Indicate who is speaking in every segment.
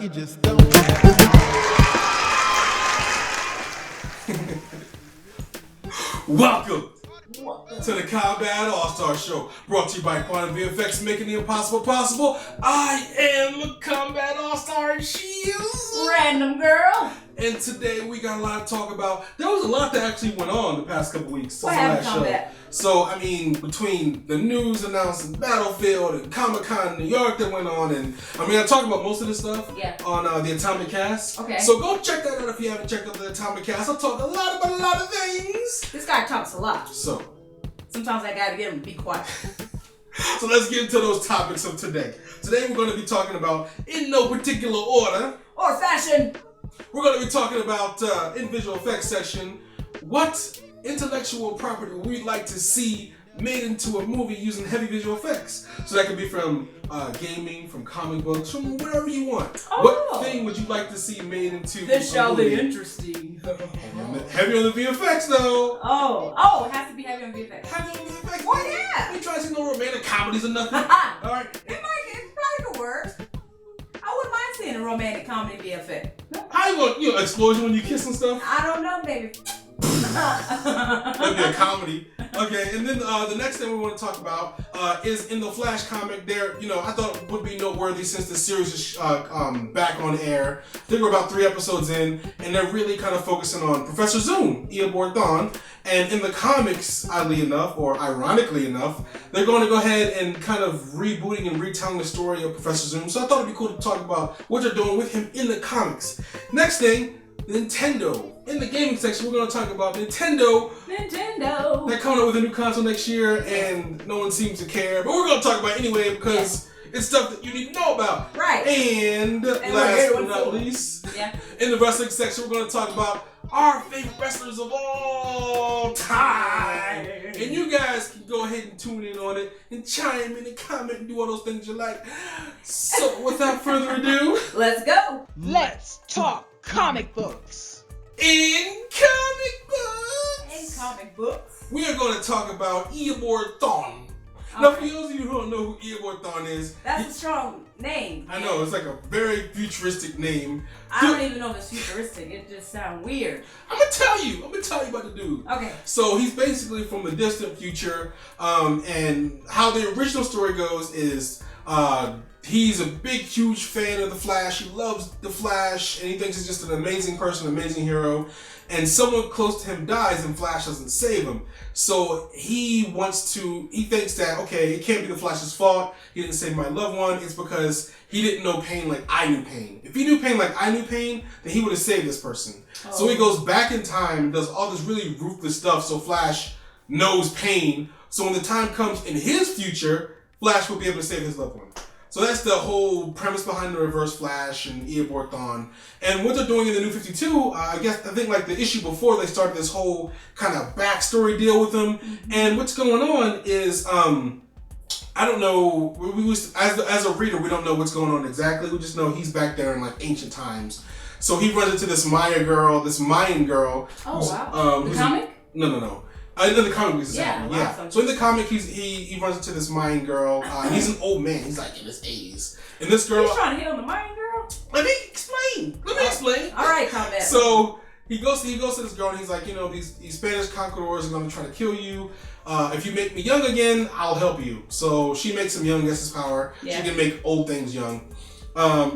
Speaker 1: you just don't have.
Speaker 2: Welcome to the Kombat AllStar Show, brought to you by Quantum VFX, making the impossible possible. I am Kombat AllStar, and she is
Speaker 3: Random Girl.
Speaker 2: And today we got a lot to talk about. There was a lot that actually went on the past couple weeks.
Speaker 3: What happened, Kombat?
Speaker 2: So, I mean, between the news announcing Battlefield and Comic-Con in New York that went on, and I mean, I talked about most of this stuff on the Atomic Cast.
Speaker 3: Okay.
Speaker 2: So go check that out if you haven't checked out the Atomic Cast. I'll talk a lot about a lot of things.
Speaker 3: This guy talks a lot.
Speaker 2: So
Speaker 3: sometimes I gotta get him to be quiet.
Speaker 2: So let's get into those topics of today. Today we're going to be talking about, in no particular order
Speaker 3: or fashion,
Speaker 2: we're going to be talking about, in visual effects section, what intellectual property we'd like to see made into a movie using heavy visual effects. So that could be from gaming, from comic books, from wherever you want.
Speaker 3: Oh.
Speaker 2: What thing would you like to see made into
Speaker 3: this
Speaker 2: a
Speaker 3: shall
Speaker 2: movie?
Speaker 3: be interesting.
Speaker 2: Heavy on the VFX though.
Speaker 3: Oh, it has to be heavy on VFX.
Speaker 2: Heavy on the VFX.
Speaker 3: Well, yeah.
Speaker 2: We try to see no romantic comedies or nothing. Alright.
Speaker 3: It probably could work. I wouldn't mind seeing a romantic comedy VFX.
Speaker 2: How you gonna, explosion when you kiss and stuff?
Speaker 3: I don't know, baby.
Speaker 2: That'd be a comedy. Okay, and then the next thing we want to talk about is in the Flash comic. There, I thought it would be noteworthy since the series is back on air. I think we're about 3 episodes in, and they're really kind of focusing on Professor Zoom, Eobard Thawne. And in the comics, oddly enough, or ironically enough, they're going to go ahead and kind of rebooting and retelling the story of Professor Zoom. So I thought it'd be cool to talk about what they're doing with him in the comics. Next thing, Nintendo. In the gaming section, we're going to talk about Nintendo. They're coming up with a new console next year, and no one seems to care. But we're going to talk about it anyway because it's stuff that you need to know about.
Speaker 3: Right.
Speaker 2: And last but not least, in the wrestling section, we're going to talk about our favorite wrestlers of all time. And you guys can go ahead and tune in on it and chime in and comment and do all those things you like. So without further ado,
Speaker 3: let's go.
Speaker 1: Let's talk comic books.
Speaker 2: In
Speaker 3: comic books,
Speaker 2: we are going to talk about Eobard Thawne. Now, for those of you who don't know who Eobard Thawne is,
Speaker 3: that's a strong name.
Speaker 2: I know, it's like a very futuristic name.
Speaker 3: I don't even know if it's futuristic. It just sounds weird.
Speaker 2: I'm gonna tell you about the dude.
Speaker 3: Okay.
Speaker 2: So he's basically from the distant future, and how the original story goes is he's a big, huge fan of the Flash. He loves the Flash, and he thinks he's just an amazing person, amazing hero. And someone close to him dies, and Flash doesn't save him. So he thinks that, okay, it can't be the Flash's fault. He didn't save my loved one. It's because he didn't know pain like I knew pain. If he knew pain like I knew pain, then he would have saved this person. Oh. So he goes back in time and does all this really ruthless stuff so Flash knows pain. So when the time comes in his future, Flash will be able to save his loved one. So that's the whole premise behind the Reverse Flash and Eobard Thawne. And what they're doing in the New 52, I think like the issue before, they started this whole kind of backstory deal with him. Mm-hmm. And what's going on is, I don't know, as a reader, we don't know what's going on exactly. We just know he's back there in like ancient times. So he runs into this Mayan girl.
Speaker 3: Oh, wow. The comic?
Speaker 2: No. In the comic, exactly. Yeah. So in the comic, he runs into this Mayan girl. He's an old man. He's like in his 80s. And this girl.
Speaker 3: He's trying to hit on the Mayan girl?
Speaker 2: Let me explain.
Speaker 3: All right, Kombat.
Speaker 2: So he goes to this girl and he's like, these Spanish conquerors are going to try to kill you. If you make me young again, I'll help you. So she makes him young. That's his power. Yeah. She can make old things young.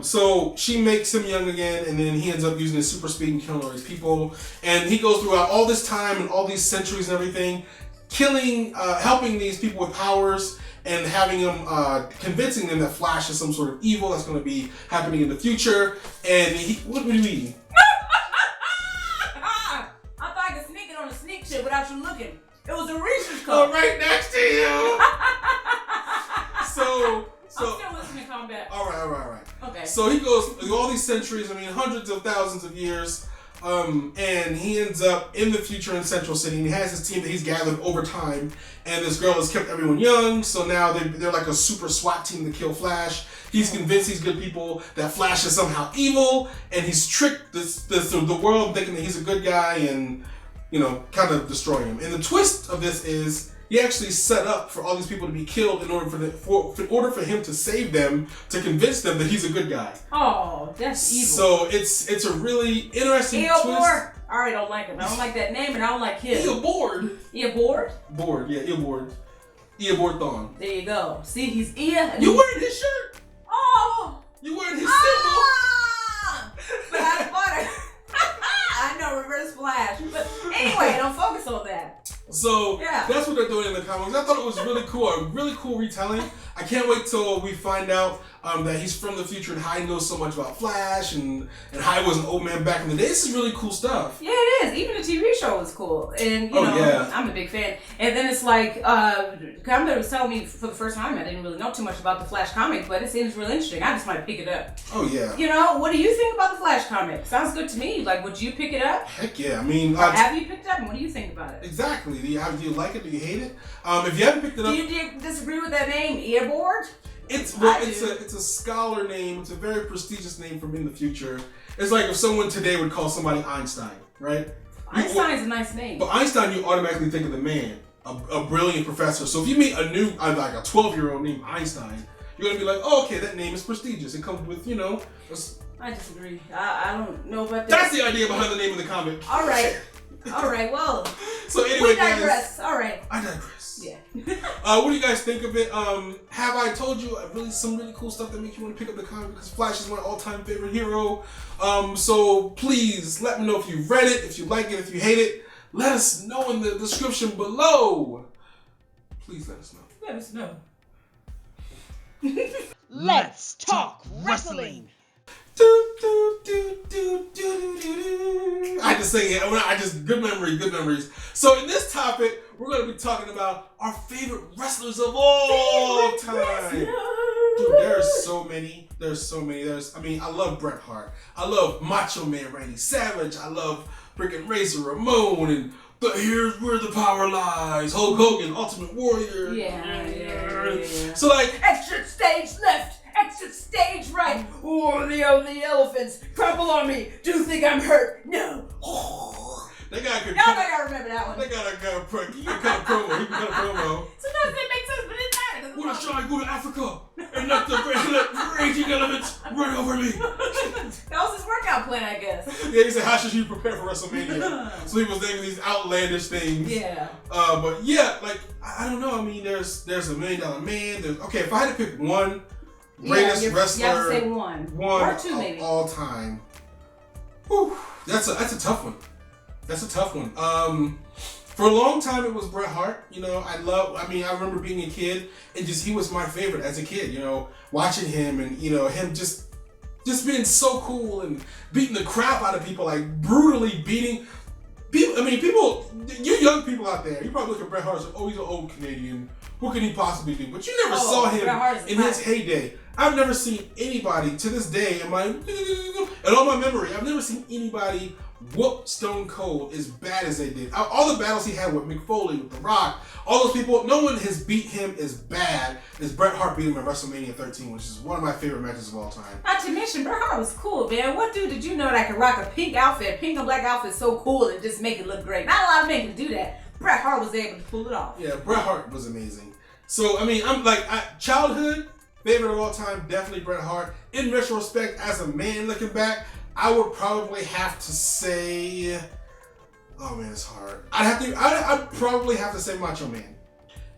Speaker 2: So she makes him young again, and then he ends up using his super speed and killing all these people. And he goes throughout all this time and all these centuries and everything, helping these people with powers and having them, convincing them that Flash is some sort of evil that's going to be happening in the future. And what were you eating?
Speaker 3: I thought I could sneak it on a sneak shit without you looking. It was a Reese's cup.
Speaker 2: Right next to you.
Speaker 3: I'm still listening to Kombat.
Speaker 2: All right.
Speaker 3: Okay.
Speaker 2: So he goes through all these centuries, hundreds of thousands of years, and he ends up in the future in Central City, and he has his team that he's gathered over time, and this girl has kept everyone young, so now they're like a super SWAT team to kill Flash. He's convinced these good people that Flash is somehow evil, and he's tricked the world thinking that he's a good guy and, kind of destroy him. And the twist of this is he actually set up for all these people to be killed in order for him to save them, to convince them that he's a good guy.
Speaker 3: Oh, that's evil.
Speaker 2: So it's a really interesting twist.
Speaker 3: Eobard. I already don't like him. I don't like that name, and I don't like him.
Speaker 2: Eobard.
Speaker 3: Eobard?
Speaker 2: Board, yeah, Eobard. Eobard Thawne.
Speaker 3: There you go. See, he's Ea.
Speaker 2: You wearing his shirt?
Speaker 3: Oh!
Speaker 2: You wearing his
Speaker 3: Ah! But out of butter. I know, Reverse Flash. But anyway, don't focus on that.
Speaker 2: symbol? So
Speaker 3: Yeah.
Speaker 2: that's what they're doing in the comics. I thought it was really cool, a really cool retelling. I can't wait till we find out that he's from the future and how he knows so much about Flash and how he was an old man back in the day. This is really cool stuff.
Speaker 3: Yeah, it is. Even the TV show was cool. And, you know,
Speaker 2: yeah.
Speaker 3: I'm a big fan. And then it's like, Combat was telling me for the first time, I didn't really know too much about the Flash comic, but it seems real interesting. I just might pick it up.
Speaker 2: Oh, yeah.
Speaker 3: You know, what do you think about the Flash comic? Sounds good to me. Like, would you pick it up?
Speaker 2: Heck yeah. I mean,
Speaker 3: Or have you picked it up? And what do you think about it?
Speaker 2: exactly. Do you like it? Do you hate it? If you haven't picked it up,
Speaker 3: Do you disagree with that name, Eobard?
Speaker 2: it's a scholar name. It's a very prestigious name from in the future. It's like if someone today would call somebody Einstein, right?
Speaker 3: Einstein's a nice name.
Speaker 2: But Einstein, you automatically think of the man, a brilliant professor. So if you meet a new, like a 12-year-old named Einstein, you're gonna be like, oh, okay, that name is prestigious. It comes with, you know.
Speaker 3: I disagree. I don't know about that.
Speaker 2: That's the idea behind the name of the comic.
Speaker 3: All right. All right. Well,
Speaker 2: So anyway,
Speaker 3: we digress.
Speaker 2: guys,
Speaker 3: All right.
Speaker 2: I digress.
Speaker 3: Yeah.
Speaker 2: What do you guys think of it? Have I told you some really cool stuff that makes you want to pick up the comic? Because Flash is my all-time favorite hero. So please let me know if you read it, if you like it, if you hate it. Let us know in the description below. Please let us know.
Speaker 3: Let us know.
Speaker 1: Let's talk wrestling.
Speaker 2: I had to sing it. Good memories. So in this topic, we're going to be talking about our favorite wrestlers of all time. Dude, there's so many. I love Bret Hart. I love Macho Man Randy Savage. I love freaking Razor Ramon and here's where the power lies. Hulk Hogan, Ultimate Warrior.
Speaker 3: Yeah.
Speaker 2: So like,
Speaker 3: Exit stage left. Exit stage right. Oh, the elephants. Crumple on me. Do you think I'm hurt? No.
Speaker 2: that guy could.
Speaker 3: Y'all think I remember that one.
Speaker 2: That guy he can cut a promo. He can cut a promo.
Speaker 3: Sometimes it makes sense, but it's not.
Speaker 2: What shall I go to Africa and let the raging elephants run over me?
Speaker 3: That was his workout plan, I guess.
Speaker 2: Yeah, he said, how should you prepare for WrestleMania? So he was naming these outlandish things.
Speaker 3: Yeah.
Speaker 2: But yeah, like, I don't know. I mean, there's a $1 Million Man. Okay, if I had to pick one greatest wrestler.
Speaker 3: You have to say one. Or two, maybe.
Speaker 2: Of all time. Whew, that's a tough one. For a long time, it was Bret Hart. You know, I remember being a kid, and he was my favorite as a kid. You know, watching him and, you know, him just being so cool and beating the crap out of people, like brutally beating people. I mean, you young people out there, you probably look at Bret Hart and say, oh, he's an old Canadian. What can he possibly do? But you never saw him in his heyday. I've never seen anybody to this day in all my memory, I've never seen anybody whoop Stone Cold as bad as they did. All the battles he had with Mick Foley, with The Rock, all those people, no one has beat him as bad as Bret Hart beat him at WrestleMania 13, which is one of my favorite matches of all time.
Speaker 3: Not to mention, Bret Hart was cool, man. What dude did you know that could rock a pink outfit? Pink and black outfit so cool and just make it look great. Not a lot of men can do that. Bret Hart was able to pull it off.
Speaker 2: Yeah, Bret Hart was amazing. So, I mean, childhood, favorite of all time, definitely Bret Hart. In retrospect, as a man looking back, I would probably have to say, oh man, it's hard. I'd probably have to say Macho Man.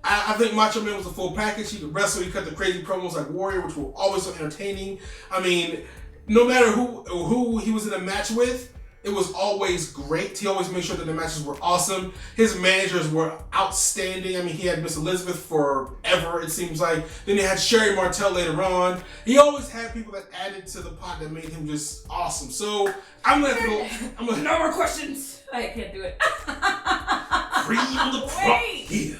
Speaker 2: I think Macho Man was a full package. He could wrestle, he cut the crazy promos like Warrior, which were always so entertaining. I mean, no matter who he was in a match with, it was always great. He always made sure that the matches were awesome. His managers were outstanding. I mean, he had Miss Elizabeth forever, it seems like. Then he had Sherry Martel later on. He always had people that added to the pot that made him just awesome. So I'm gonna have to go.
Speaker 3: No more questions. I can't do it.
Speaker 2: Cream of the crop here.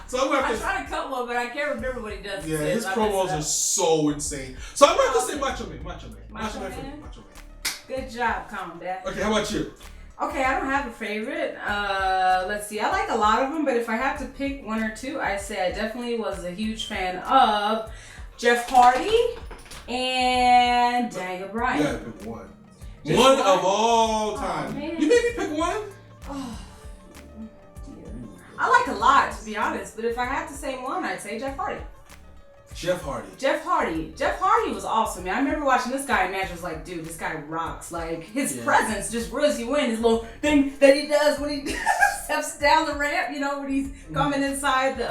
Speaker 2: So I'm gonna have to.
Speaker 3: I try to cut one, but I can't remember what he does.
Speaker 2: Yeah, his promos are so insane. So I'm gonna have to say Macho Man. Macho Man.
Speaker 3: Good job, Combat.
Speaker 2: Okay, how about you?
Speaker 3: Okay, I don't have a favorite. Let's see. I like a lot of them, but if I have to pick one or two, I'd say I definitely was a huge fan of Jeff Hardy and Daniel Bryan.
Speaker 2: You gotta pick one. One of all time.
Speaker 3: Man.
Speaker 2: You made me pick one?
Speaker 3: Oh, I like a lot, to be honest. But if I had to say one, I'd say Jeff Hardy.
Speaker 2: Jeff Hardy.
Speaker 3: Jeff Hardy was awesome, man. I remember watching this guy in match. I was like, dude, this guy rocks. Like, his presence just reels you in. His little thing that he does when he steps down the ramp, you know, when he's coming inside the,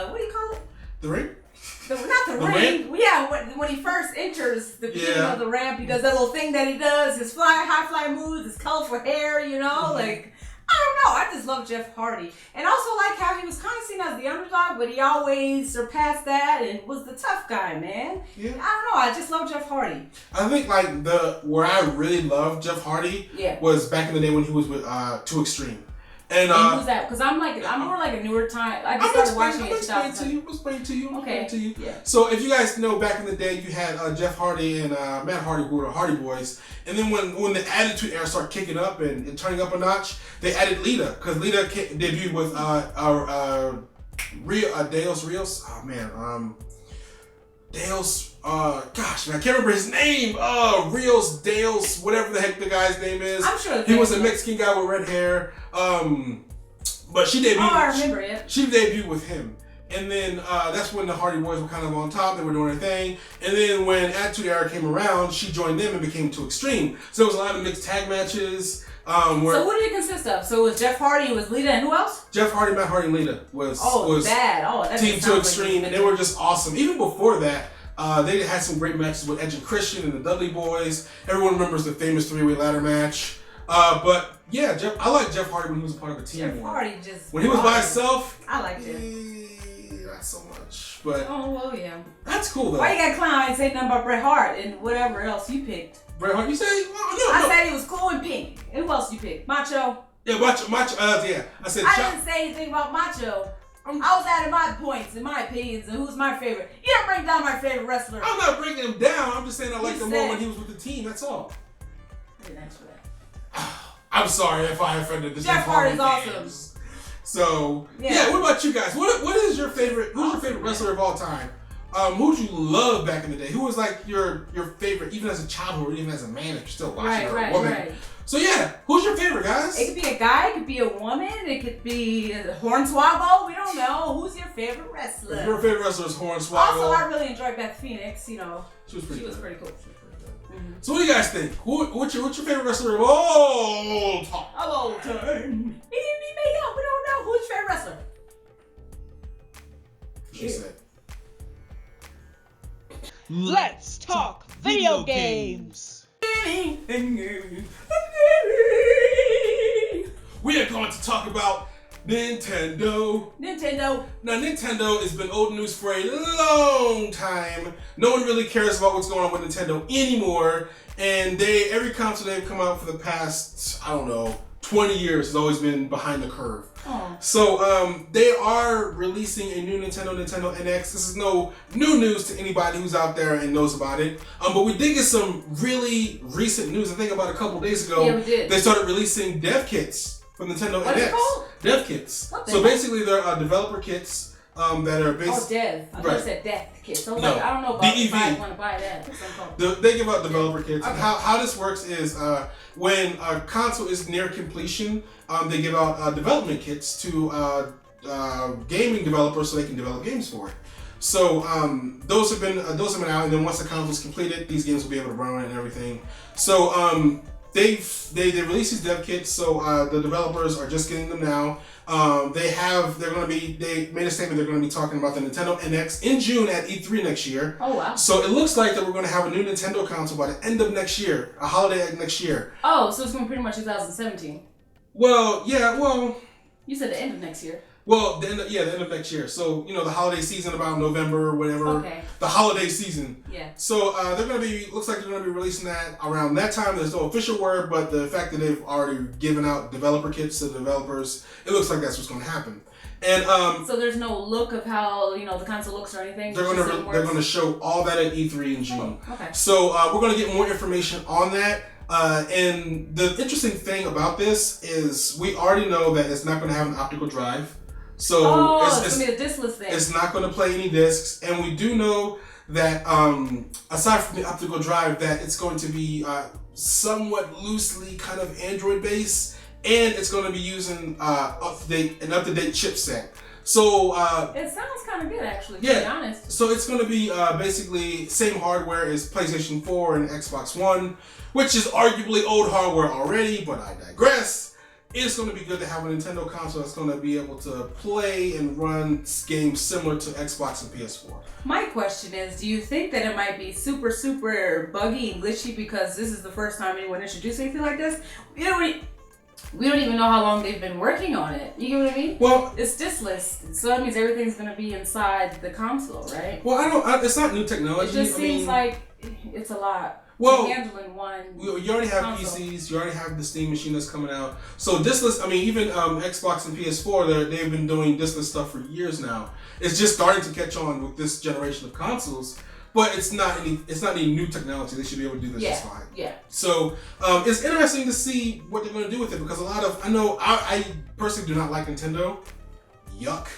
Speaker 3: what do you call it?
Speaker 2: The ring?
Speaker 3: Not the ring. Ramp? Yeah, when he first enters the beginning of the ramp, he does that little thing that he does, his high fly moves, his colorful hair, you know, like, I don't know. I just love Jeff Hardy. And also like how he was kind of seen as the underdog, but he always surpassed that and was the tough guy, man. Yeah. I don't know. I just love Jeff Hardy.
Speaker 2: I think like where I really loved Jeff Hardy was back in the day when he was with Too Extreme. And
Speaker 3: who's that? Because I'm more like a newer time. I just started watching it.
Speaker 2: I'm explaining to you.
Speaker 3: Okay.
Speaker 2: Yeah. So if you guys know, back in the day, you had Jeff Hardy and Matt Hardy, who were the Hardy Boys. And then when the Attitude Era started kicking up and turning up a notch, they added Lita, because Lita debuted with Deus Rios. Oh man, Deus. Gosh, man, I can't remember his name. Rios, Deus, whatever the heck the guy's name is.
Speaker 3: I'm sure
Speaker 2: he was a Mexican guy with red hair. But she debuted.
Speaker 3: Oh, I remember it.
Speaker 2: She debuted with him, and then that's when the Hardy Boys were kind of on top. They were doing their thing, and then when Attitude Era came around, she joined them and became Too Extreme. So there was a lot of mixed tag matches.
Speaker 3: So what did it consist of? So it was Jeff Hardy, it was Lita, and who else?
Speaker 2: Jeff Hardy, Matt Hardy, and Lita was
Speaker 3: that
Speaker 2: Team Too Extreme, and they were just awesome. Even before that. They had some great matches with Edge and Christian and the Dudley Boys. Everyone remembers the famous three-way ladder match. But yeah, I like Jeff Hardy when he was a part of a team.
Speaker 3: Jeff Hardy just
Speaker 2: when he was by himself.
Speaker 3: I liked it.
Speaker 2: Not so much, but
Speaker 3: yeah.
Speaker 2: That's cool though.
Speaker 3: Why you got clown? I ain't say nothing about Bret Hart and whatever else you picked.
Speaker 2: Bret Hart, you say?
Speaker 3: I said he was cool and pink. And who else you picked? Macho.
Speaker 2: Yeah, Macho. Yeah, I said.
Speaker 3: I didn't say anything about Macho. I was adding my points and my opinions and who's my favorite. You don't bring down my favorite wrestler.
Speaker 2: I'm not bringing him down. I'm just saying I liked him more when he was with the team. That's all.
Speaker 3: I didn't ask for that.
Speaker 2: I'm sorry if I offended the
Speaker 3: Jeff Hardy is awesome.
Speaker 2: So yeah, what about you guys? What is your favorite? Who's your favorite wrestler of all time? Who did you love back in the day? Who was like your favorite, even as a child or even as a man if you're still watching or a woman? Right. So yeah, who's your favorite, guys?
Speaker 3: It could be a guy, it could be a woman, it could be Hornswoggle. We don't know. Who's your favorite wrestler?
Speaker 2: Your favorite wrestler is Hornswoggle.
Speaker 3: Also, I really enjoyed Beth Phoenix. You know,
Speaker 2: she was pretty cool.
Speaker 3: Mm-hmm.
Speaker 2: So what do you guys think? What's your favorite wrestler of all time?
Speaker 3: Of all time. He didn't be made up. We don't know. Who's your favorite wrestler?
Speaker 2: She said.
Speaker 1: Let's talk video games.
Speaker 2: We are going to talk about Nintendo. Now, Nintendo has been old news for a long time. No one really cares about what's going on with Nintendo anymore. And every console they've come out for the past, 20 years has always been behind the curve.
Speaker 3: Aww.
Speaker 2: So they are releasing a new Nintendo NX. This is no new news to anybody who's out there and knows about it. But we did get some really recent news. I think about a couple days ago,
Speaker 3: yeah, we did.
Speaker 2: They started releasing dev kits for Nintendo
Speaker 3: what
Speaker 2: NX.
Speaker 3: Is it called?
Speaker 2: Dev kits. So basically, they're developer kits that are based.
Speaker 3: Oh, dev. I thought you said death kits. So
Speaker 2: no,
Speaker 3: like, I don't know about if I want to buy that.
Speaker 2: They give out developer kits.
Speaker 3: Okay.
Speaker 2: And how this works is when a console is near completion, they give out development kits to gaming developers so they can develop games for it. So those have been out, and then once the console is completed, these games will be able to run on it and everything. So they release these dev kits, so the developers are just getting them now. They made a statement they're going to be talking about the Nintendo NX in June at E3 next year.
Speaker 3: Oh wow!
Speaker 2: So it looks like that we're going to have a new Nintendo console by the end of next year, a holiday next year.
Speaker 3: Oh, so it's going to be pretty much 2017.
Speaker 2: Well, yeah,
Speaker 3: you said the end of next year.
Speaker 2: Well, the end of next year. So, the holiday season about November or whatever.
Speaker 3: Okay.
Speaker 2: The holiday season.
Speaker 3: Yeah.
Speaker 2: So, looks like they're going to be releasing that around that time. There's no official word, but the fact that they've already given out developer kits to developers, it looks like that's what's going to happen. And
Speaker 3: so there's no look of how, the console looks or anything?
Speaker 2: They're going to show all that at E3 in June.
Speaker 3: Oh, okay.
Speaker 2: So, we're going to get more information on that. And the interesting thing about this is we already know that it's not going to have an optical drive. So
Speaker 3: it's going to be a discless thing.
Speaker 2: It's not going to play any discs. And we do know that aside from the optical drive, that it's going to be somewhat loosely kind of Android based. and it's going to be using an up-to-date chipset. So
Speaker 3: it sounds kind of good, actually. To be honest.
Speaker 2: So it's going to be basically same hardware as PlayStation 4 and Xbox One, which is arguably old hardware already. But I digress. It's going to be good to have a Nintendo console that's going to be able to play and run games similar to Xbox and PS4.
Speaker 3: My question is, do you think that it might be super, super buggy and glitchy because this is the first time anyone introduced anything like this? We don't even know how long they've been working on it. You get what I mean?
Speaker 2: Well,
Speaker 3: it's diskless, so that means everything's going to be inside the console, right?
Speaker 2: Well, it's not new technology.
Speaker 3: It just seems like it's a lot.
Speaker 2: Well,
Speaker 3: handling one.
Speaker 2: You already have
Speaker 3: console.
Speaker 2: PCs. You already have the Steam machine that's coming out. So diskless. I mean, even Xbox and PS4, they've been doing diskless stuff for years now. It's just starting to catch on with this generation of consoles. But it's not any new technology. They should be able to do this just fine.
Speaker 3: Yeah.
Speaker 2: So it's interesting to see what they're going to do with it because I personally do not like Nintendo. Yuck.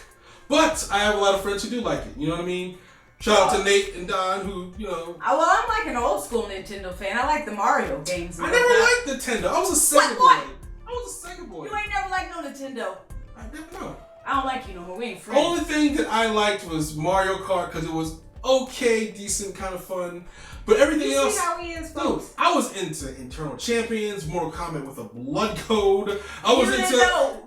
Speaker 2: But I have a lot of friends who do like it. You know what I mean? Shout out to Nate and Don, who,
Speaker 3: Well, I'm like an old school Nintendo fan. I like the Mario games.
Speaker 2: I never liked Nintendo. I was a Sega boy. I was a Sega boy.
Speaker 3: You ain't never liked no Nintendo.
Speaker 2: I never know.
Speaker 3: I don't like you no more. We ain't friends.
Speaker 2: Only thing that I liked was Mario Kart because it was okay, decent, kind of fun. But everything else.
Speaker 3: See how he is, folks.
Speaker 2: Dude, I was into Internal Champions, Mortal Kombat with a blood code.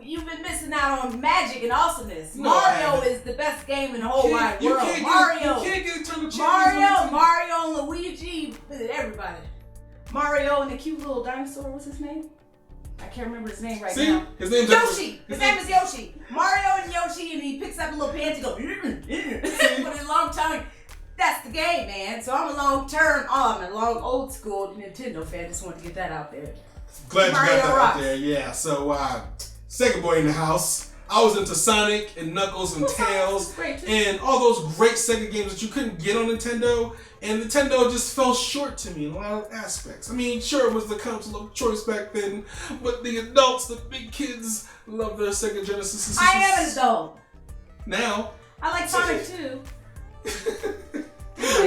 Speaker 3: You've been missing out on magic and awesomeness.
Speaker 2: No,
Speaker 3: Mario is the best game in the whole wide world.
Speaker 2: You can't get Internal Champions.
Speaker 3: Mario and Luigi, everybody. Mario and the cute little dinosaur, what's his name? I can't remember his name right now.
Speaker 2: His name's
Speaker 3: Yoshi. His name is Yoshi. Mario and Yoshi, and he picks up a little pants and goes with his long tongue. That's the game, man. So I'm a long old school Nintendo fan. Just wanted to get that out there.
Speaker 2: Glad you got that out there. Yeah. So Sega boy in the house. I was into Sonic and Knuckles and Tails and all those great Sega games that you couldn't get on Nintendo. And Nintendo just fell short to me in a lot of aspects. I mean, sure, it was the console of choice back then, but the adults, the big kids, love their Sega Genesis.
Speaker 3: I am an adult.
Speaker 2: Now.
Speaker 3: I like Sonic too.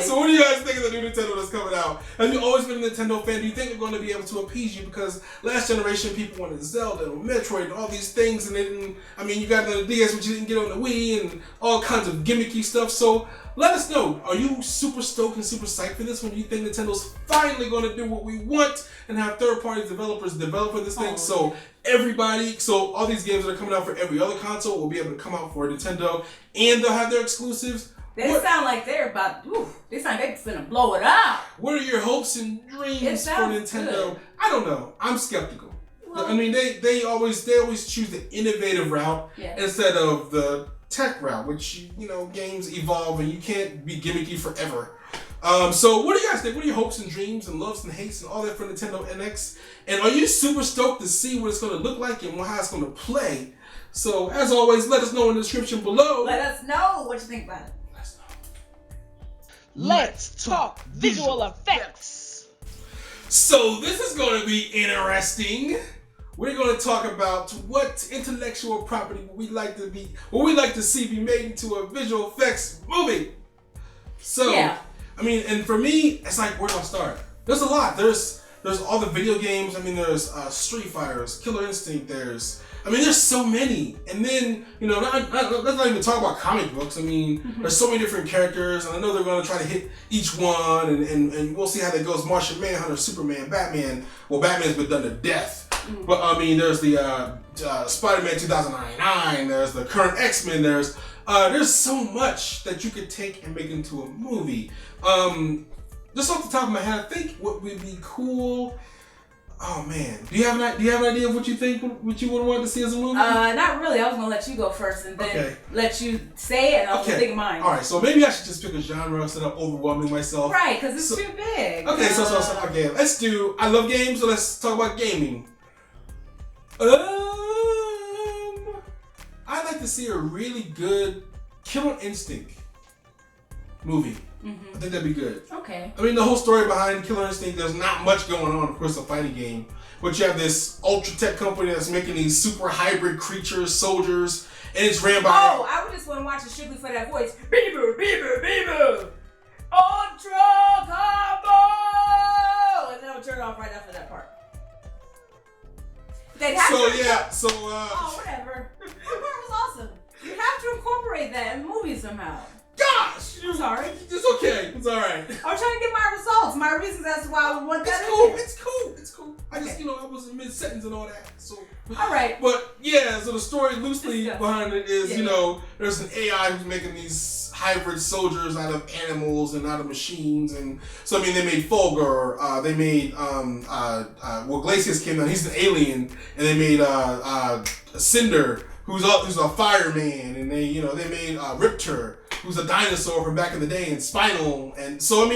Speaker 2: So what do you guys think of the new Nintendo that's coming out? Have you always been a Nintendo fan? Do you think they're going to be able to appease you? Because last generation people wanted Zelda and Metroid and all these things, and they didn't. I mean, you got the DS, but you didn't get on the Wii and all kinds of gimmicky stuff. So let us know. Are you super stoked and super psyched for this one? Do you think Nintendo's finally going to do what we want and have third-party developers develop for this thing? So all these games that are coming out for every other console will be able to come out for Nintendo, and they'll have their exclusives.
Speaker 3: They sound like they're about. They sound like they're finna blow it up.
Speaker 2: What are your hopes and dreams for Nintendo?
Speaker 3: Good.
Speaker 2: I don't know. I'm skeptical. Well, I mean, they always choose the innovative route instead of the tech route, which games evolve and you can't be gimmicky forever. So what do you guys think? What are your hopes and dreams and loves and hates and all that for Nintendo NX? And are you super stoked to see what it's going to look like and how it's going to play? So as always, let us know in the description below.
Speaker 3: Let us know what you think about it.
Speaker 1: Let's talk visual effects.
Speaker 2: So this is going to be interesting. We're going to talk about what intellectual property we like to see be made into a visual effects movie. So, I mean, and for me, it's like, where do I start? There's a lot. There's all the video games. I mean, there's Street Fighters, Killer Instinct. There's so many. And then, let's not even talk about comic books. I mean, there's so many different characters, and I know they're going to try to hit each one, and we'll see how that goes. Martian Manhunter, Superman, Batman. Well, Batman's been done to death. But, I mean, there's the Spider-Man 2099. There's the current X-Men. There's so much that you could take and make into a movie. Just off the top of my head, I think what would be cool. Oh man, do you have an idea of what you think? What you would want to see as a movie?
Speaker 3: Not really. I was gonna let you go first and then let you say it, and I'll think of mine.
Speaker 2: All right, so maybe I should just pick a genre instead of overwhelming myself.
Speaker 3: Right, because it's too big.
Speaker 2: Okay, so let's do. I love games, so let's talk about gaming. I'd like to see a really good Killer Instinct movie. I think that'd be good.
Speaker 3: Okay.
Speaker 2: I mean, the whole story behind Killer Instinct, there's not much going on. Of course, a fighting game. But you have this ultra tech company that's making these super hybrid creatures, soldiers, and it's ran by...
Speaker 3: Oh, I would just want to watch it strictly for that voice. Beaver, beaver, beaver! Ultra combo! And then I'll turn it off right after that part. They'd have to
Speaker 2: lot. So
Speaker 3: whatever. That part was awesome. You have to incorporate that in the movie somehow.
Speaker 2: Gosh!
Speaker 3: I'm sorry.
Speaker 2: It's okay. It's alright.
Speaker 3: I'm trying to get my results, my reasons as to why I would want that.
Speaker 2: It's cool. I just, I was in mid-sentence and all that. So
Speaker 3: alright.
Speaker 2: But yeah, so the story loosely behind it is, there's an AI who's making these hybrid soldiers out of animals and out of machines, and so they made Fulgur, they made Glacius came down, he's an alien, and they made Cinder, who's a fireman, and they made Riptor, who's a dinosaur from back in the day, and Spinal, and so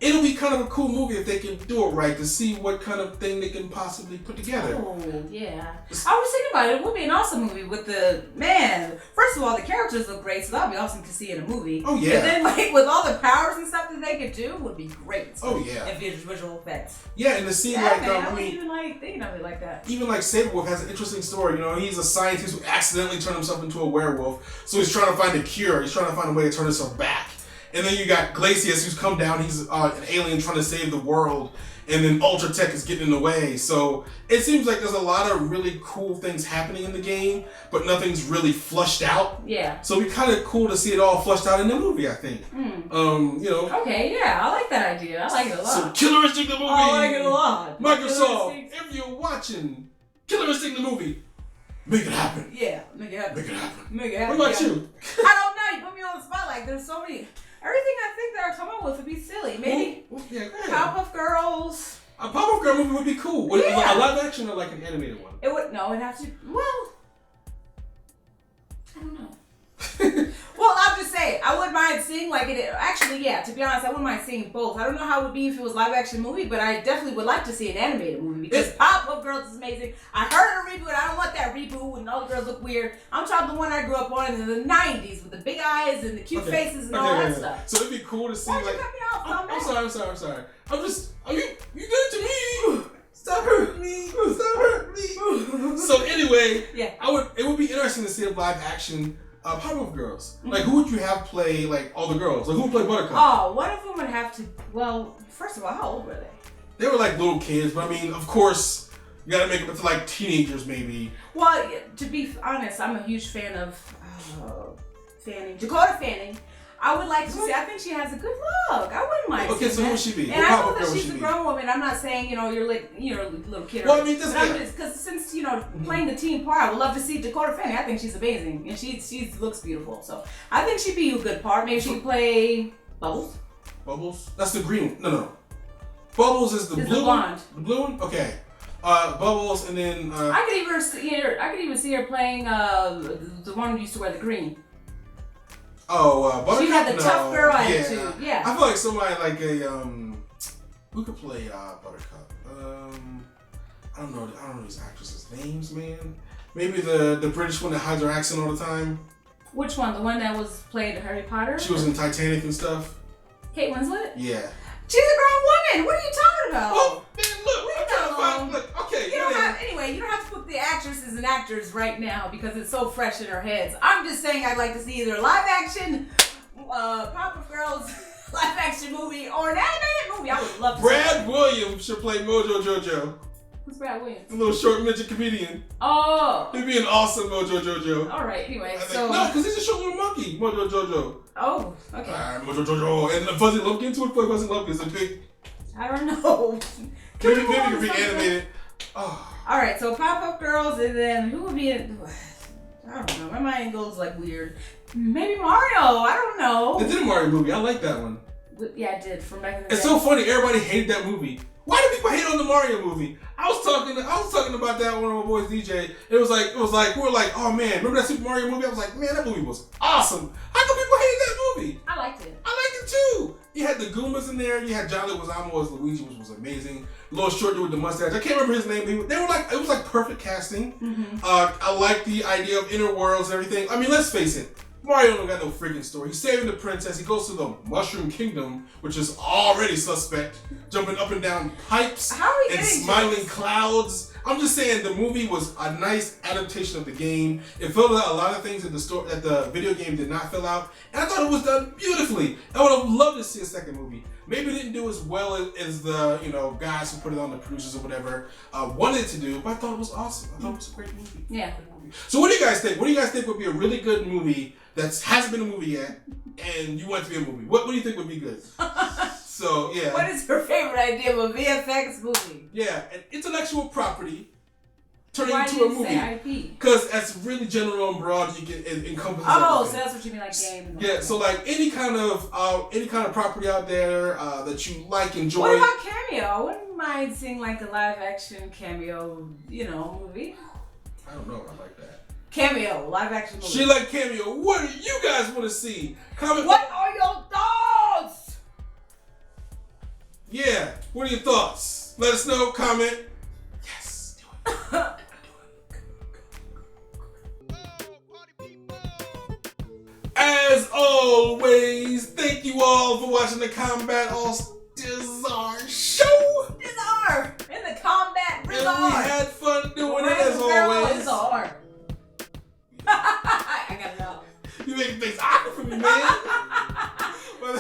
Speaker 2: it'll be kind of a cool movie if they can do it right, to see what kind of thing they can possibly put together.
Speaker 3: Oh, yeah. I was thinking about it. It would be an awesome movie with first of all, the characters look great, so that would be awesome to see in a movie.
Speaker 2: Oh, yeah.
Speaker 3: And then, with all the powers and stuff that they could do, would be great.
Speaker 2: Oh, yeah.
Speaker 3: And visual effects.
Speaker 2: Yeah, and to see,
Speaker 3: I wasn't even, thinking of it like that.
Speaker 2: Even, Sabretooth has an interesting story. He's a scientist who accidentally turned himself into a werewolf, so he's trying to find a cure. He's trying to find a way to turn himself back. And then you got Glacius, who's come down. He's an alien trying to save the world. And then Ultra Tech is getting in the way. So it seems like there's a lot of really cool things happening in the game, but nothing's really flushed out.
Speaker 3: Yeah.
Speaker 2: So it'd be kind of cool to see it all flushed out in the movie, I think.
Speaker 3: Okay, yeah, I like that idea. I like it a lot.
Speaker 2: So Killer Instinct the movie.
Speaker 3: I like it a lot.
Speaker 2: Microsoft, if you're watching Killer Instinct the movie, make it happen.
Speaker 3: Yeah, make it happen.
Speaker 2: Make it happen.
Speaker 3: Make it happen.
Speaker 2: What about you?
Speaker 3: I don't know. You put me on the spot. There's so many. Everything I think they're coming up with would be silly. Maybe Powerpuff Girls.
Speaker 2: A Powerpuff Girl movie would be cool. A live action or an animated one?
Speaker 3: It would. No, it'd have to. Well, I don't know. Well, I'll just say I wouldn't mind seeing Actually, yeah. To be honest, I wouldn't mind seeing both. I don't know how it would be if it was live action movie, but I definitely would like to see an animated movie because Powerpuff Girls is amazing. I heard a reboot. I don't want that reboot when all the girls look weird. I'm talking the one I grew up on in the '90s with the big eyes and the cute faces and all that stuff.
Speaker 2: So it'd be cool to see.
Speaker 3: Why'd you cut me off?
Speaker 2: I'm sorry. I'm just. You did it to me. Stop hurting me. Stop hurting me. So anyway, It would be interesting to see a live action. Powerpuff Girls. Who would you have play all the girls? Who would play Buttercup?
Speaker 3: Oh, one of them would have to. Well, first of all, how old were they?
Speaker 2: They were little kids, but of course, you gotta make them into teenagers, maybe.
Speaker 3: Well, to be honest, I'm a huge fan of Dakota Fanning. I would like to see. I think she has a good look. I wouldn't mind.
Speaker 2: Okay, so who would she be?
Speaker 3: And I know that she's a grown woman. I'm not saying you're a little kid.
Speaker 2: Well, this
Speaker 3: because since playing the teen part, I would love to see Dakota Fanning. I think she's amazing, and she looks beautiful. So I think she'd be a good part. Maybe she could play Bubbles.
Speaker 2: Bubbles? That's the green. No. Bubbles is the blue
Speaker 3: the blonde.
Speaker 2: The blue one. Okay. Bubbles, and then
Speaker 3: I could even see her playing the one who used to wear the green.
Speaker 2: Buttercup.
Speaker 3: She had the tough girl attitude. Yeah.
Speaker 2: I feel like somebody who could play Buttercup. I don't know these actresses' names, man. Maybe the British one that hides her accent all the time.
Speaker 3: Which one? The one that was played Harry Potter?
Speaker 2: She was in Titanic and stuff.
Speaker 3: Kate Winslet?
Speaker 2: Yeah.
Speaker 3: She's a grown woman. What are you talking about?
Speaker 2: Oh, man, look. I'm trying to find. Look, okay.
Speaker 3: You don't have to put the actresses and actors right now because it's so fresh in our heads. I'm just saying I'd like to see either a live action Powerpuff Girls live action movie or an animated movie. I would love to.
Speaker 2: Brad Williams should play Mojo Jojo.
Speaker 3: Who's Brad Williams?
Speaker 2: The little short midget comedian.
Speaker 3: Oh.
Speaker 2: He'd be an awesome Mojo Jojo.
Speaker 3: All right. Anyway,
Speaker 2: no, because he's a short little monkey, Mojo Jojo.
Speaker 3: Oh. Okay.
Speaker 2: Mojo Jojo and the Fuzzy Lumpkins. Who would play Fuzzy Lumpkins? A big.
Speaker 3: I don't know.
Speaker 2: Maybe it could be animated. Oh.
Speaker 3: All right. So Powerpuff Girls, and then who would be in? I don't know. My mind goes weird. Maybe Mario. I don't know.
Speaker 2: They did a Mario movie. I like that one.
Speaker 3: Yeah, I did. From back in the day.
Speaker 2: It's so funny. Everybody hated that movie. Why do people hate on the Mario movie? I was talking about that with one of my boys, DJ. It was like we were like, oh man, remember that Super Mario movie? I was like, man, that movie was awesome. How come people hate that movie?
Speaker 3: I liked it.
Speaker 2: I liked it too. You had the Goombas in there. You had John Leguizamo as Luigi, which was amazing. Little short dude with the mustache. I can't remember his name. They were it was perfect casting.
Speaker 3: Mm-hmm.
Speaker 2: I like the idea of inner worlds and everything. Let's face it. Mario don't got no freaking story. He's saving the princess. He goes to the Mushroom Kingdom, which is already suspect, jumping up and down pipes and smiling clouds. I'm just saying the movie was a nice adaptation of the game. It filled out a lot of things that the video game did not fill out, and I thought it was done beautifully. I would have loved to see a second movie. Maybe it didn't do as well as the guys who put it on, the producers or whatever, wanted to do, but I thought it was awesome. I thought it was a great movie.
Speaker 3: Yeah.
Speaker 2: So what do you guys think? What do you guys think would be a really good movie that hasn't been a movie yet, and you want it to be a movie? What do you think would be good? So, yeah.
Speaker 3: What is your favorite idea of a VFX movie?
Speaker 2: Yeah, an intellectual property turning
Speaker 3: Why
Speaker 2: into a
Speaker 3: did you
Speaker 2: movie.
Speaker 3: say IP?
Speaker 2: Because that's really general and broad. You can encompass.
Speaker 3: Oh,
Speaker 2: everything.
Speaker 3: so that's what you mean, like game.
Speaker 2: Yeah, so like any kind of property out there that you like, enjoy.
Speaker 3: What about cameo? I wouldn't mind seeing like a live action cameo, movie.
Speaker 2: I don't know. I like that.
Speaker 3: Cameo, live action movie.
Speaker 2: She like cameo. What do you guys want to see? Comment.
Speaker 3: What are your thoughts?
Speaker 2: Yeah. What are your thoughts? Let us know. Comment. Yes. Do it. As always, thank you all for watching the Kombat AllStar show.
Speaker 3: Bizarre in the combat. Bizarre.
Speaker 2: And we had fun doing it as always.
Speaker 3: Bizarre. I gotta know.
Speaker 2: You making things awkward for me, man. Well,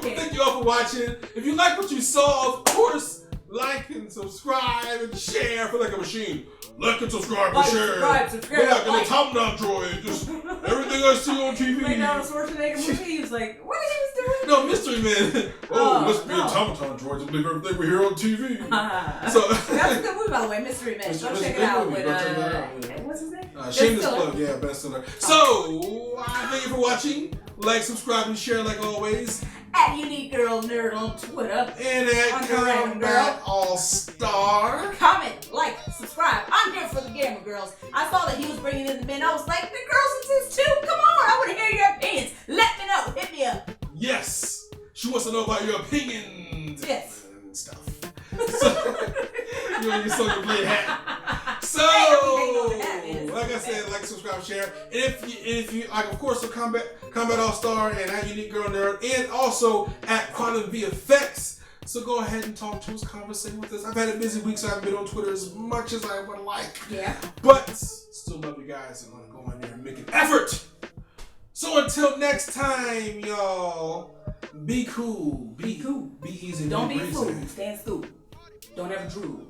Speaker 2: thank you all for watching. If you like what you saw, of course, like and subscribe and share. I feel like a machine. Like and subscribe and share.
Speaker 3: Subscribe.
Speaker 2: Like an automaton droid. Just everything I see on TV.
Speaker 3: Like Arnold Schwarzenegger movie, he was like, what he was doing?
Speaker 2: No, Mystery Man. Let's be automaton droids and believe everything we hear on TV. So
Speaker 3: that's a good movie, by the way, Mystery Man. Go check it out. What's his name?
Speaker 2: Shameless plug, yeah, bestseller. So, thank you for watching. Like, subscribe, and share like always.
Speaker 3: At Unique Girl Nerd on Twitter.
Speaker 2: And at
Speaker 3: Random Girl
Speaker 2: Kombat AllStar.
Speaker 3: Comment, like, subscribe. I'm here for the gamer girls. I saw that he was bringing in the men. I was like, the girls exist too. Come on, I want to hear your opinions. Let me know. Hit me up.
Speaker 2: Yes. She wants to know about your opinions.
Speaker 3: Yes.
Speaker 2: And stuff. So, you and your Sonya Blade hat. So, like I said, like, subscribe, share. And if you like, of course, so Kombat AllStar and at Unique Girl Nerd, and also at Quantum VFX. So go ahead and talk to us, conversate with us. I've had a busy week, so I haven't been on Twitter as much as I would like.
Speaker 3: Yeah.
Speaker 2: But still love you guys and want to go in there and make an effort. So until next time, y'all, be cool. Be easy.
Speaker 3: Don't be fooled. Stand stoop. Don't ever drool.